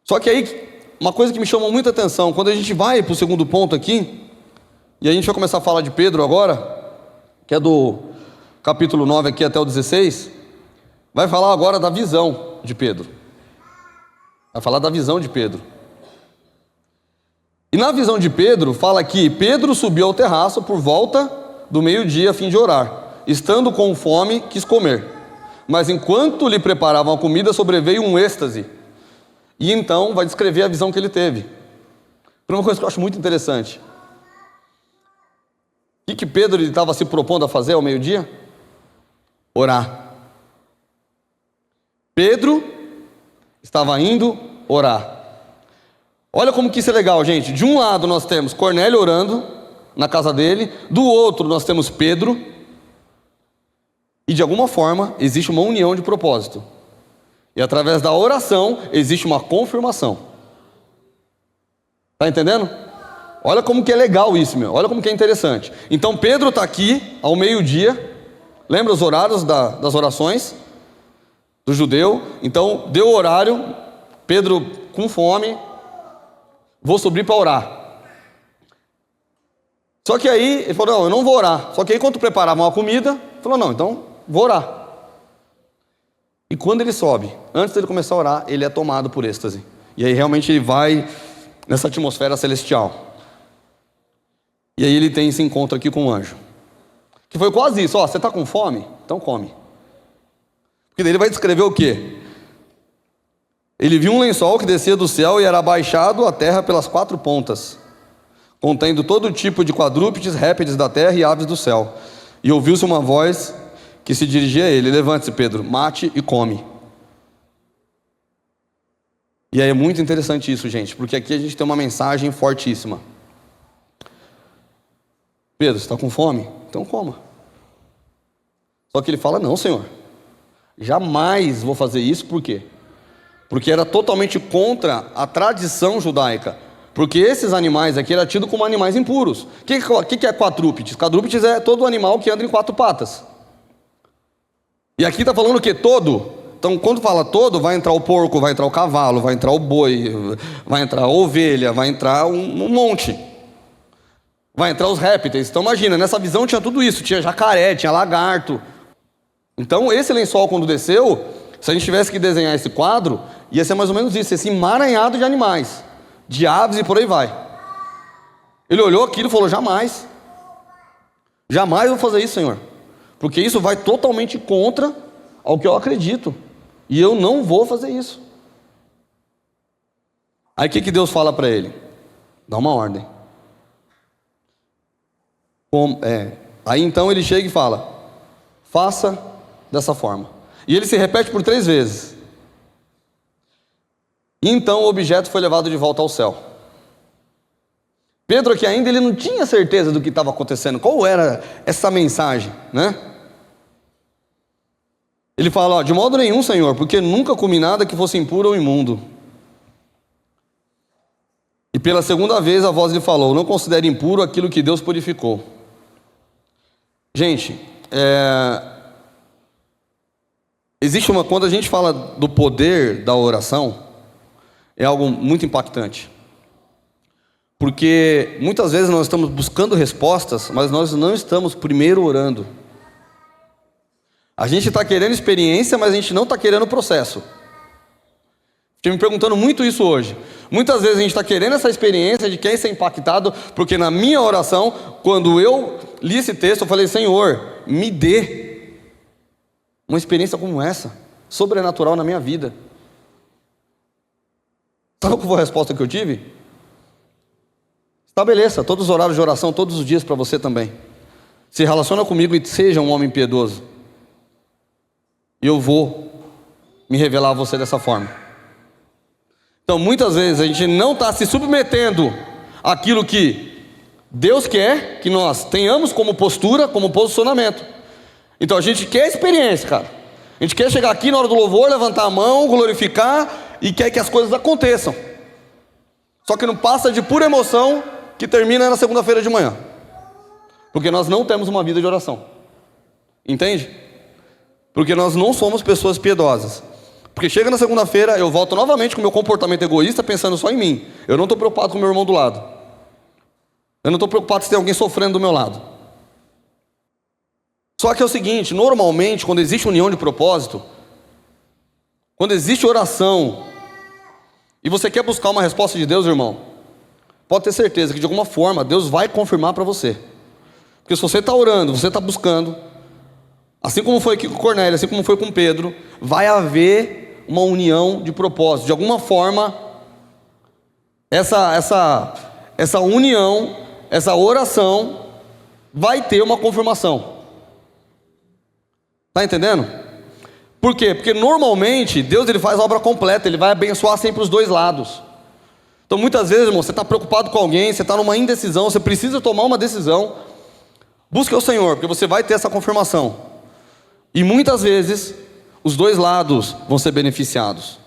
Só que aí, uma coisa que me chamou muita atenção, quando a gente vai para o segundo ponto aqui, e a gente vai começar a falar de Pedro agora, que é do capítulo 9 aqui até o 16, vai falar agora da visão de Pedro. Vai falar da visão de Pedro. E na visão de Pedro, fala que Pedro subiu ao terraço por volta do meio-dia a fim de orar. Estando com fome, quis comer. Mas enquanto lhe preparavam a comida, sobreveio um êxtase. E então vai descrever a visão que ele teve. Uma coisa que eu acho muito interessante. O que Pedro estava se propondo a fazer ao meio-dia? Orar. Pedro estava indo orar. Olha como que isso é legal, gente. De um lado nós temos Cornélio orando na casa dele, do outro nós temos Pedro, e de alguma forma existe uma união de propósito. E através da oração existe uma confirmação. Está entendendo? Olha como que é legal isso, meu. Olha como que é interessante. Então Pedro está aqui ao meio-dia. Lembra os horários das orações do judeu? Então deu o horário. Pedro com fome. Vou subir para orar. Só que aí ele falou, não, eu não vou orar. Só que aí quando preparavam a comida, ele falou, não, então vou orar. E quando ele sobe, antes dele começar a orar, ele é tomado por êxtase. E aí realmente ele vai nessa atmosfera celestial. E aí ele tem esse encontro aqui com o anjo. Que foi quase isso, ó, você está com fome? Então come. Porque daí ele vai descrever o quê? Ele viu um lençol que descia do céu e era abaixado à terra pelas 4 pontas, contendo todo tipo de quadrúpedes, répteis da terra e aves do céu. E ouviu-se uma voz que se dirigia a ele: levante-se, Pedro, mate e come. E aí é muito interessante isso, gente, porque aqui a gente tem uma mensagem fortíssima. Pedro, você está com fome? Então coma. Só que ele fala, não, Senhor, jamais vou fazer isso, por quê? Porque era totalmente contra a tradição judaica. Porque esses animais aqui eram tidos como animais impuros. O que é quadrúpedes? Quadrúpedes é todo animal que anda em 4 patas. E aqui está falando o quê? Todo. Então quando fala todo, vai entrar o porco, vai entrar o cavalo, vai entrar o boi, vai entrar a ovelha, vai entrar um monte. Vai entrar os répteis. Então imagina, nessa visão tinha tudo isso. Tinha jacaré, tinha lagarto. Então esse lençol quando desceu, se a gente tivesse que desenhar esse quadro, ia ser mais ou menos isso, esse emaranhado de animais, de aves e por aí vai. Ele olhou aquilo e falou, jamais vou fazer isso, Senhor, porque isso vai totalmente contra ao que eu acredito, e eu não vou fazer isso. Aí o que Deus fala para ele? Dá uma ordem. Aí então ele chega e fala, faça dessa forma. E ele se repete por 3 vezes. Então o objeto foi levado de volta ao céu. Pedro aqui ainda ele não tinha certeza do que estava acontecendo. Qual era essa mensagem, né? Ele fala, de modo nenhum, Senhor, porque nunca comi nada que fosse impuro ou imundo. E pela segunda vez a voz lhe falou, não considere impuro aquilo que Deus purificou. Gente, quando a gente fala do poder da oração, é algo muito impactante. Porque muitas vezes nós estamos buscando respostas, mas nós não estamos primeiro orando. A gente está querendo experiência, mas a gente não está querendo o processo. Estou me perguntando muito isso hoje. Muitas vezes a gente está querendo essa experiência de quem ser impactado, porque na minha oração, quando eu li esse texto, eu falei, Senhor, me dê uma experiência como essa, sobrenatural na minha vida. Sabe qual foi a resposta que eu tive? Estabeleça todos os horários de oração, todos os dias para você também. Se relaciona comigo e seja um homem piedoso. E eu vou me revelar a você dessa forma. Então muitas vezes a gente não está se submetendo àquilo que Deus quer que nós tenhamos como postura, como posicionamento. Então a gente quer experiência, cara. A gente quer chegar aqui na hora do louvor, levantar a mão, glorificar e quer que as coisas aconteçam. Só que não passa de pura emoção que termina na segunda-feira de manhã. Porque nós não temos uma vida de oração. Entende? Porque nós não somos pessoas piedosas. Porque chega na segunda-feira, eu volto novamente com o meu comportamento egoísta, pensando só em mim. Eu não estou preocupado com o meu irmão do lado. Eu não estou preocupado se tem alguém sofrendo do meu lado. Só que é o seguinte, normalmente, quando existe união de propósito, quando existe oração, e você quer buscar uma resposta de Deus, irmão, pode ter certeza que de alguma forma Deus vai confirmar para você. Porque se você está orando, você está buscando, assim como foi aqui com Cornélio, assim como foi com Pedro, vai haver uma união de propósito. De alguma forma, essa união, essa oração, vai ter uma confirmação. Está entendendo? Por quê? Porque normalmente Deus ele faz a obra completa, Ele vai abençoar sempre os dois lados. Então muitas vezes, irmão, você está preocupado com alguém, você está numa indecisão, você precisa tomar uma decisão. Busque o Senhor, porque você vai ter essa confirmação. E muitas vezes, os dois lados vão ser beneficiados.